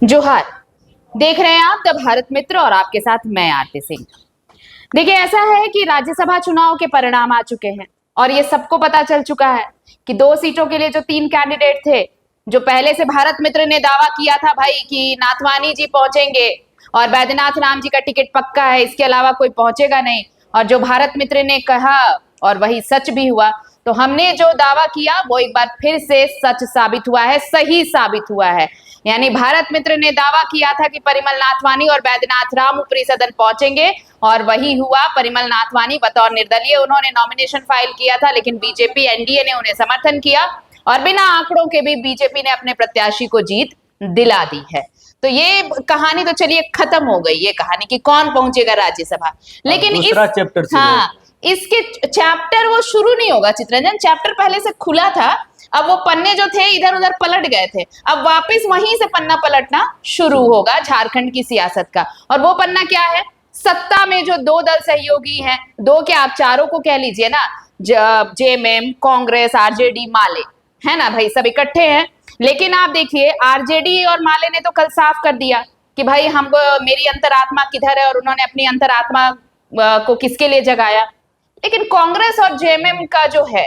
जोहार। देख रहे हैं आप द भारत मित्र और आपके साथ मैं आरती सिंह। देखिए, ऐसा है कि राज्यसभा चुनाव के परिणाम आ चुके हैं और ये सबको पता चल चुका है कि 2 सीटों के लिए जो 3 कैंडिडेट थे, जो पहले से भारत मित्र ने दावा किया था भाई कि नाथवानी जी पहुंचेंगे और बैद्यनाथ राम जी का टिकट पक्का है, इसके अलावा कोई पहुंचेगा नहीं, और जो भारत मित्र ने कहा और वही सच भी हुआ। तो हमने जो दावा किया वो एक बार फिर से सच साबित हुआ है, सही साबित हुआ है। यानी भारत मित्र ने दावा किया था कि परिमल नाथवानी और बैद्यनाथ राम ऊपरी सदन पहुंचेंगे और वही हुआ। परिमल नाथवानी बतौर निर्दलीय उन्होंने नॉमिनेशन फाइल किया था, लेकिन बीजेपी एनडीए ने उन्हें समर्थन किया और बिना आंकड़ों के भी बीजेपी ने अपने प्रत्याशी को जीत दिला दी है। तो ये कहानी तो चलिए खत्म हो गई, ये कहानी कि कौन पहुंचेगा राज्यसभा। लेकिन दूसरा चैप्टर इसके चैप्टर वो शुरू नहीं होगा चित्रंजन। चैप्टर पहले से खुला था, अब वो पन्ने जो थे इधर उधर पलट गए थे, अब वापस वहीं से पन्ना पलटना शुरू होगा झारखंड की सियासत का। और वो पन्ना क्या है? सत्ता में जो 2 दल सहयोगी हैं, 2 क्या आप चारों को कह लीजिए ना, जेएमएम, कांग्रेस, आरजेडी, माले, है ना भाई, सब इकट्ठे हैं। लेकिन आप देखिए, आरजेडी और माले ने तो कल साफ कर दिया कि भाई हमको मेरी अंतरात्मा किधर है, और उन्होंने अपनी अंतरात्मा को किसके लिए जगाया। लेकिन कांग्रेस और जेएमएम का जो है,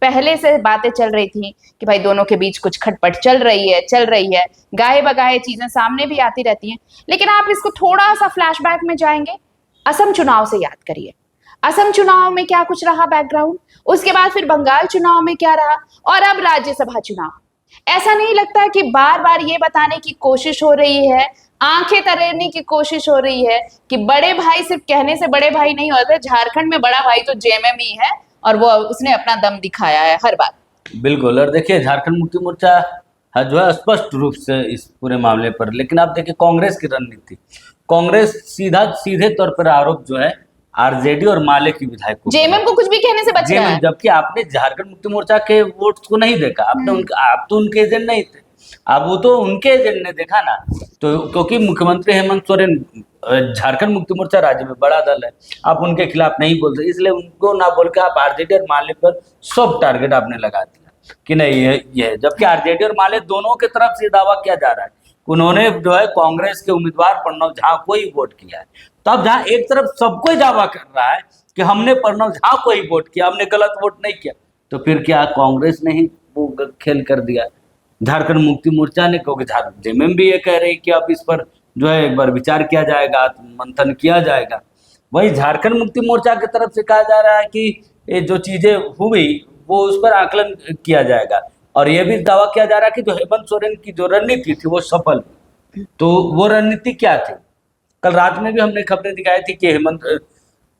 पहले से बातें चल रही थी कि भाई दोनों के बीच कुछ खटपट चल रही है, गाहे बगाहे चीजें सामने भी आती रहती हैं। लेकिन आप इसको थोड़ा सा फ्लैशबैक में जाएंगे, असम चुनाव से याद करिए। असम चुनाव में क्या कुछ रहा बैकग्राउंड, उसके बाद फिर बंगाल चुनाव में क्या रहा, और अब राज्यसभा चुनाव। ऐसा नहीं लगता कि बार बार ये बताने की कोशिश हो रही है, आंखें तरेरने की कोशिश हो रही है कि बड़े भाई सिर्फ कहने से बड़े भाई नहीं होते, झारखंड में बड़ा भाई तो जेएमएम ही है और वो उसने अपना दम दिखाया है हर बार। बिल्कुल। और देखिए, झारखंड मुक्ति मोर्चा जो है स्पष्ट रूप से इस पूरे मामले पर, लेकिन आप देखिए कांग्रेस की रणनीति, कांग्रेस सीधे तौर पर आरोप जो है आरजेडी और माले की विधायकों, जेएमएम को कुछ भी कहने से बच रहा है। जबकि आपने झारखंड मुक्ति मोर्चा के वोट्स को नहीं देखा, आपने आप तो उनके एजेंट नहीं थे, अब वो तो उनके एजेंट ने देखा ना। तो क्योंकि मुख्यमंत्री हेमंत सोरेन, झारखंड मुक्ति मोर्चा राज्य में बड़ा दल है, आप उनके खिलाफ नहीं बोलते, इसलिए उनको ना बोल के आप आरजेडी और माले पर सब टारगेट आपने लगा दिया कि नहीं ये है। जबकि आरजेडी और माले दोनों की तरफ से दावा किया जा रहा है, उन्होंने जो है कांग्रेस के उम्मीदवार प्रणव झा को ही वोट किया है। तब जहां एक तरफ सबको ही दावा कर रहा है कि हमने प्रणव झा को ही वोट किया, हमने गलत वोट नहीं किया, तो फिर क्या कांग्रेस ने ही वो खेल कर दिया झारखंड मुक्ति मोर्चा ने? क्योंकि जेएमएम भी ये कह रही कि अब इस पर जो है एक बार विचार किया जाएगा, मंथन किया जाएगा। वही झारखंड मुक्ति मोर्चा की तरफ से कहा जा रहा है कि ये जो चीजें हुई वो उस पर आकलन किया जाएगा, और ये भी दावा किया जा रहा है कि जो हेमंत सोरेन की जो रणनीति थी वो सफल। तो वो रणनीति क्या थी? कल रात में भी हमने खबरें दिखाई थी कि हेमंत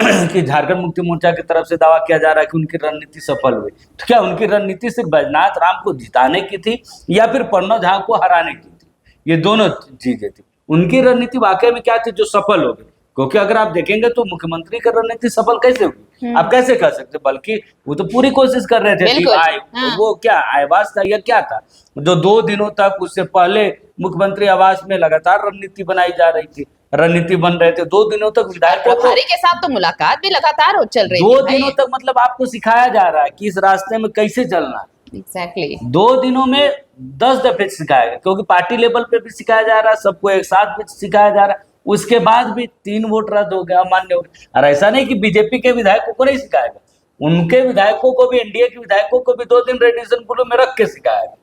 कि झारखंड मुक्ति मोर्चा की तरफ से दावा किया जा रहा है कि उनकी रणनीति सफल हुई। तो क्या उनकी रणनीति सिर्फ बैजनाथ राम को जिताने की थी या फिर प्रणव झा को हराने की थी? ये दोनों चीजें थी। उनकी रणनीति वाकई में क्या थी जो सफल हो गई? क्योंकि अगर आप देखेंगे तो मुख्यमंत्री की रणनीति सफल कैसे हुई, आप कैसे कह सकते? बल्कि वो तो पूरी कोशिश कर रहे थे कि वो क्या आवास था या क्या था, जो 2 दिनों तक उससे पहले मुख्यमंत्री आवास में लगातार रणनीति बनाई जा रही थी, रणनीति बन रहे थे 2 दिनों तक। विधायकों के साथ तो मुलाकात भी लगातार हो चल रही 2 दिनों तक, मतलब आपको सिखाया जा रहा है कि इस रास्ते में कैसे चलना है। एग्जैक्टली 2 दिनों में 10 दफे सिखाया गया, क्योंकि पार्टी लेवल पे भी सिखाया जा रहा है, सबको एक साथ भी सिखाया जा रहा है। उसके बाद भी 3 वोट रद्द हो गया, अमान्य हो गया। और ऐसा नहीं कि बीजेपी के विधायकों को नहीं सिखाएगा, उनके विधायकों को भी, एनडीए के विधायकों को भी 2 दिन रेडिएशन पुल में रख के सिखाएगा।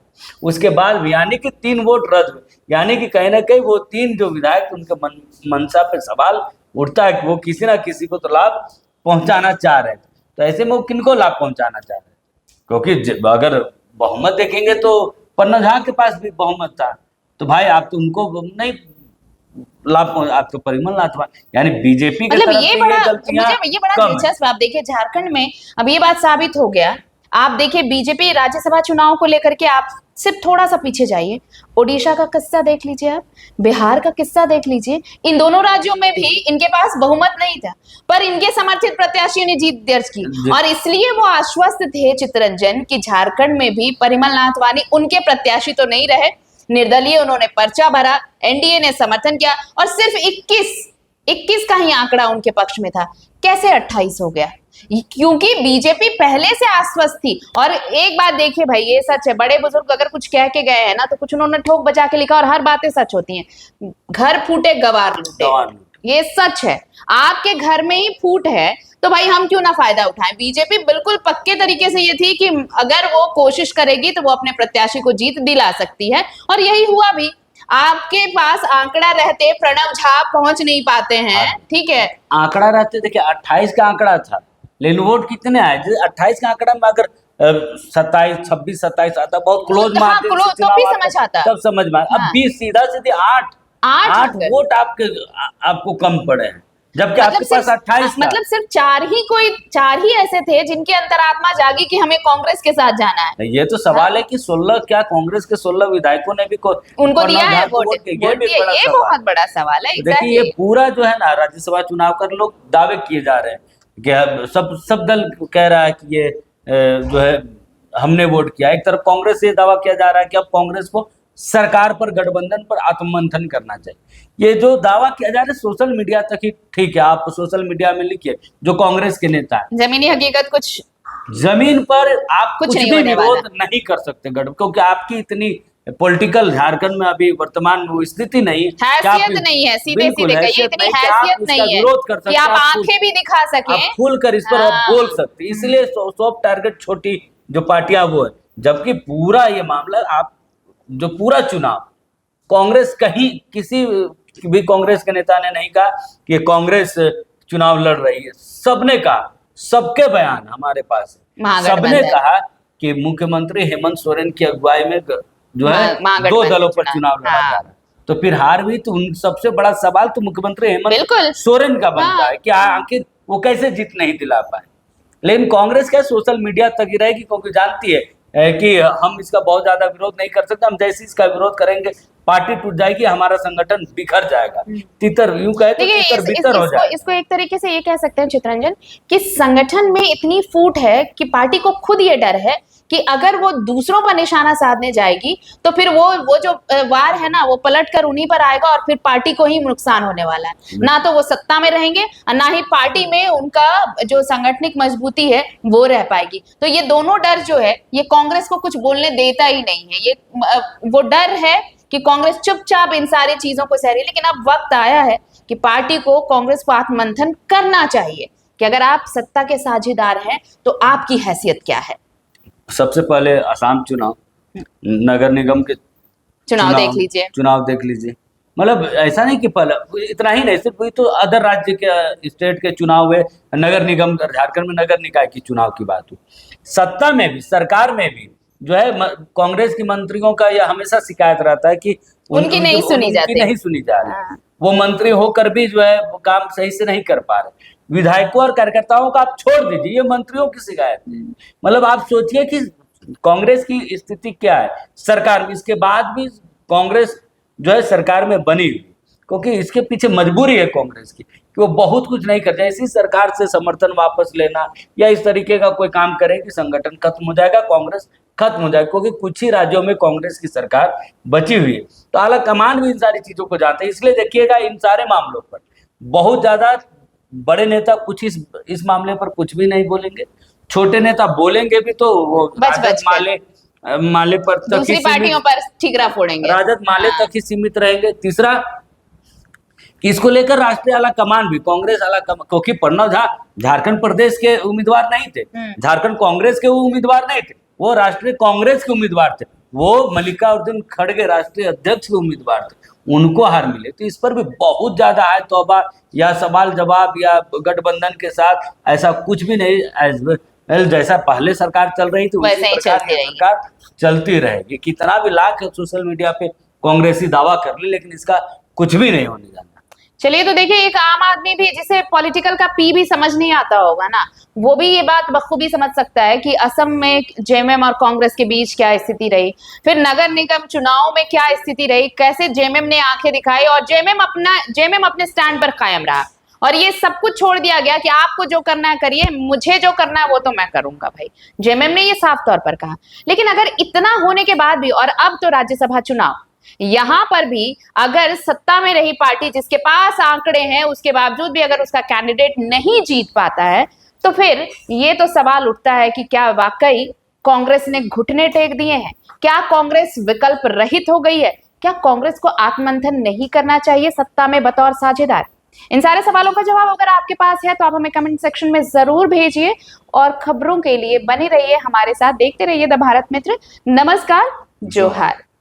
उसके बाद भी यानी कि 3 वोट रद्द हुए, यानी कि कहीं ना कहीं वो 3 जो विधायक, उनके मनसा पे सवाल उठता है कि वो किसी ना किसी को तो लाभ पहुंचाना चाह रहे थे। तो ऐसे में वो किनको लाभ पहुंचाना चाह रहे थे? क्योंकि अगर बहुमत देखेंगे तो प्रणव झा के पास भी बहुमत था, तो भाई आप तो उनको नहीं लाभ, आप तो परिमल नाथवानी, यानी बीजेपी की तरफ से ये बड़ा दिलचस्प। आप देखिए झारखंड में अब ये बात साबित हो गया। आप देखिए बीजेपी राज्यसभा चुनाव को लेकर के, आप सिर्फ थोड़ा सा पीछे जाइए, ओडिशा का किस्सा देख लीजिए, आप बिहार का किस्सा देख लीजिए। इन दोनों राज्यों में भी इनके पास बहुमत नहीं था, पर इनके समर्थित प्रत्याशियों ने जीत दर्ज की, और इसलिए वो आश्वस्त थे चित्रंजन कि झारखंड में भी परिमल नाथवानी उनके प्रत्याशी तो नहीं रहे, निर्दलीय उन्होंने पर्चा भरा, एनडीए ने समर्थन किया, और सिर्फ 21 का ही आंकड़ा उनके पक्ष में था। कैसे 28 हो गया? क्योंकि बीजेपी पहले से आश्वस्त थी। और एक बात देखिए भाई, ये सच है, बड़े बुजुर्ग अगर कुछ कह के गए हैं ना तो कुछ उन्होंने ठोक बजा के लिखा, और हर बातें सच होती हैं। घर फूटे गवार लूटे, ये सच है। आपके घर में ही फूट है तो भाई हम क्यों ना फायदा उठाएं। बीजेपी बिल्कुल पक्के तरीके से ये थी कि अगर वो कोशिश करेगी तो वो अपने प्रत्याशी को जीत दिला सकती है, और यही हुआ भी। आपके पास आंकड़ा रहते प्रणव झा पहुंच नहीं पाते हैं, ठीक है, आंकड़ा रहते, देखिए 28 का आंकड़ा था, लेकिन वोट कितने आए? 28 का आंकड़ा में अगर 27, 26, 27 आता, बहुत क्लोज हाँ, मार्जिन से तो चुनाव भी आता, समझ आता। तब समझ में अब हाँ। 20 सीधा सीधे 8 अगर- वोट आपको कम पड़े हैं, जबकि मतलब आपके पास 28 था। मतलब सिर्फ चार ही ऐसे थे जिनके अंतरात्मा जागी कि हमें कांग्रेस के साथ जाना है। ये तो सवाल है कि 16 क्या कांग्रेस के 16 विधायकों ने भी उनको दिया है प्रणव झा को वोट, किया, ये भी दिया, बड़ा ये सवाल बहुत बड़ा सवाल है। है। देखिए ये एग्जैक्टली। पूरा जो है ना राज्यसभा चुनाव का लोग दावे किए जा रहे हैं कि अब सब दल कह रहा है कि ये जो है हमने वोट किया। एक तरफ कांग्रेस से दावा किया जा रहा है कि अब कांग्रेस को सरकार पर, गठबंधन पर आत्ममंथन करना चाहिए। ये जो दावा किया जा रहा है सोशल मीडिया तक ही ठीक है, आप सोशल मीडिया में लिखिए जो कांग्रेस के नेता है, जमीनी हकीकत कुछ जमीन पर आप कुछ कुछ नहीं भी होने वाला। विरोध नहीं कर सकते गठबंधन, क्योंकि आपकी इतनी पॉलिटिकल झारखंड में अभी वर्तमान में वो स्थिति नहीं है कि आप हैसियत नहीं है, सीधे बिल्कुल सीधे कहिए, हैसियत इतनी नहीं कि आप हैसियत इसका नहीं है विरोध कर कि सकते, आप आप आंखें भी दिखा सकें। आप खुल कर इस पर आप हाँ। बोल सकते, इसलिए सॉफ्ट टारगेट छोटी जो पार्टियां वो है। जबकि पूरा ये मामला आप जो पूरा चुनाव कांग्रेस, कहीं किसी भी कांग्रेस के नेता ने नहीं कहा कि कांग्रेस चुनाव लड़ रही है। सबने कहा, सबके बयान हमारे पास है, सबने महागठबंधन। कहा कि मुख्यमंत्री हेमंत सोरेन की अगुवाई में जो है महागठबंधन दो दलों पर चुनाव। चुनाव लड़ा हाँ। जा रहा है। तो फिर हार भी तो उन सबसे बड़ा सवाल तो मुख्यमंत्री हेमंत बिल्कुल। सोरेन का बनता हाँ। है कि आखिर वो कैसे जीत नहीं दिला पाए। लेकिन कांग्रेस क्या सोशल मीडिया तक ही रहेगी, क्योंकि जानती है कि हम इसका बहुत ज्यादा विरोध नहीं कर सकते, हम जैसे इसका विरोध करेंगे पार्टी टूट जाएगी, हमारा संगठन बिखर जाएगा, तितर यूं कहे तो देखिए तितर बितर हो जाएगा। इसको एक तरीके से ये कह सकते हैं चित्रंजन कि संगठन में इतनी फूट है कि पार्टी को खुद ये डर है कि अगर वो दूसरों पर निशाना साधने जाएगी तो फिर वो जो वार है ना वो पलट कर उन्हीं पर आएगा, और फिर पार्टी को ही नुकसान होने वाला है। ना तो वो सत्ता में रहेंगे और ना ही पार्टी में उनका जो सांगठनिक मजबूती है वो रह पाएगी। तो ये दोनों डर जो है ये कांग्रेस को कुछ बोलने देता ही नहीं है। ये वो डर है कि कांग्रेस चुपचाप इन सारी चीजों को सह रही है। लेकिन अब वक्त आया है कि पार्टी को, कांग्रेस को आत्ममंथन करना चाहिए कि अगर आप सत्ता के साझेदार हैं तो आपकी हैसियत क्या है। सबसे पहले असम चुनाव, नगर निगम के चुनाव देख लीजिए, चुनाव देख लीजिए। मतलब ऐसा नहीं कि पहले इतना ही नहीं, सिर्फ वही तो अदर राज्य के स्टेट के चुनाव हुए, नगर निगम, झारखंड में नगर निकाय की चुनाव की बात हुई। सत्ता में भी, सरकार में भी जो है कांग्रेस की मंत्रियों का यह हमेशा शिकायत रहता है कि उनकी नहीं सुनी जाती, नहीं सुनी जा रही। हाँ। वो मंत्री होकर भी जो है वो काम सही से नहीं कर पा रहे। विधायकों और कार्यकर्ताओं का आप छोड़ दीजिए, ये मंत्रियों की शिकायत है। मतलब आप सोचिए कि कांग्रेस की स्थिति क्या है सरकार में, इसके बाद भी कांग्रेस जो है सरकार में बनी हुई, क्योंकि इसके पीछे मजबूरी है कांग्रेस की कि वो बहुत कुछ नहीं करते। ऐसी सरकार से समर्थन वापस लेना या इस तरीके का कोई काम करे कि संगठन खत्म हो जाएगा, कांग्रेस खत्म हो जाएगा, क्योंकि कुछ ही राज्यों में कांग्रेस की सरकार बची हुई है। तो आला कमान भी इन सारी चीजों को जानते हैं। इसलिए देखिएगा इन सारे मामलों पर बहुत ज्यादा बड़े नेता कुछ इस मामले पर कुछ भी नहीं बोलेंगे, छोटे नेता बोलेंगे भी तो वो राजद माले पर तक दूसरी पार्टियों पर ठीकरा फोड़ेंगे, राजद माले तक ही सीमित रहेंगे। तीसरा कि इसको लेकर राष्ट्रीय आला कमान भी, कांग्रेस आला कमान, क्योंकि प्रणव झा झारखंड प्रदेश के उम्मीदवार नहीं थे, झारखंड कांग्रेस के वो उम्मीदवार नहीं थे, वो राष्ट्रीय कांग्रेस के उम्मीदवार थे, वो मल्लिकार्जुन खड़गे राष्ट्रीय अध्यक्ष के उम्मीदवार थे, उनको हार मिले। तो इस पर भी बहुत ज्यादा है तौबा या सवाल जवाब या गठबंधन के साथ ऐसा कुछ भी नहीं, जैसा पहले सरकार चल रही थी उसी प्रकार की सरकार चलती रहेगी। कितना भी लाख सोशल मीडिया पे कांग्रेसी दावा कर ले, लेकिन इसका कुछ भी नहीं होने जाना। चलिए, तो देखिए एक आम आदमी भी जिसे पॉलिटिकल का पी भी समझ नहीं आता होगा ना, वो भी ये बात बखूबी समझ सकता है कि असम में जेएमएम और कांग्रेस के बीच क्या स्थिति रही, फिर नगर निगम चुनाव में क्या स्थिति रही, कैसे जेएमएम ने आंखें दिखाई और जेएमएम अपने स्टैंड पर कायम रहा, और ये सब कुछ छोड़ दिया गया कि आपको जो करना है करिए, मुझे जो करना है वो तो मैं करूंगा। भाई जेएमएम ने ये साफ तौर पर कहा। लेकिन अगर इतना होने के बाद भी, और अब तो राज्यसभा चुनाव, यहां पर भी अगर सत्ता में रही पार्टी जिसके पास आंकड़े हैं उसके बावजूद भी अगर उसका कैंडिडेट नहीं जीत पाता है, तो फिर ये तो सवाल उठता है कि क्या वाकई कांग्रेस ने घुटने टेक दिए हैं? क्या कांग्रेस विकल्प रहित हो गई है? क्या कांग्रेस को आत्ममंथन नहीं करना चाहिए सत्ता में बतौर साझेदार? इन सारे सवालों का जवाब अगर आपके पास है तो आप हमें कमेंट सेक्शन में जरूर भेजिए और खबरों के लिए बने रहिए हमारे साथ, देखते रहिए द भारत मित्र। नमस्कार, जोहार।